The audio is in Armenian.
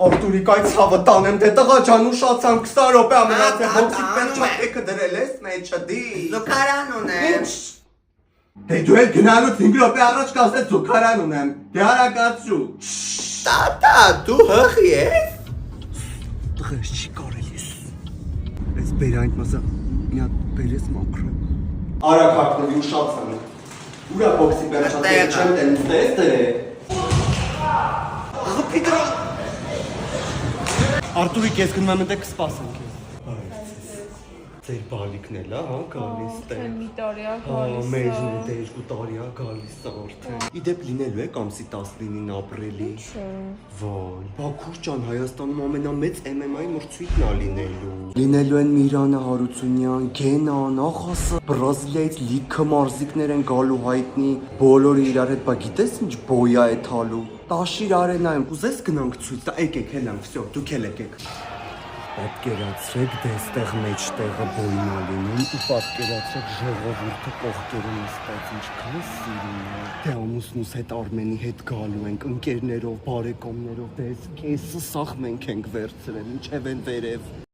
Արտուրի կայ ցավը տանեմ, դե տղա ջան ուշացանք 20 րոպե ամենացել հոգսի պերճատեքը դրել ես մեջդի։ Զուգարան ունեմ։ Դե դու էլ գնալուց 5 րոպե առաջ կասես զուգարան ունեմ։ Դե արագացրու։ Տատա, դու հղի ես։ Տղես չի կարելիս։ Այս բերայինք մասը մի հատ բերես մաքրը։ Արագ հագնվի ուշացանք։ Ուրա բոքսի պերճատեքը չեմ տենում, դես դրե։ Ղպիտրա Արտուրի կես գնում եմ ընտեք կսպասենք ես։ Ձեր բալիքն էլ հա գալիս տեղ։ Մի տարիա գալիս։ Մեջն է դե 2 տարիա գալիս արդեն։ Իդեպ լինելու է կամսի 19-ին ապրիլի։ Վայ, Բաքուր ջան, Հայաստանում ամենամեծ MMA մրցույթն է լինելու։ Լինելու են Միրանը Հարությունյան, Գենան, Ախասը, Բրազիլիայից լիքը մարզիկներ են գալու հայտնի, բոլորը իրար հետ, բա գիտես ինչ բոյա է թալու։ Տաշիր արենայում, կուզես գնանք ցույց, դա եկեք հելանք, վсё, դուք էլ եկեք։ Պատկերացրեք դեստեղ մեջտեղը բոյնա լինում ու պատկերացրեք ժողովուրդը կողքերում նստած ինչքան սիրուն է։ Դե ամուսնուս հետ Արմենի հետ գալու ենք ընկերներով, բարեկամներով, դες կեսը սախ մենք ենք վերցրել, ինչև են վերև։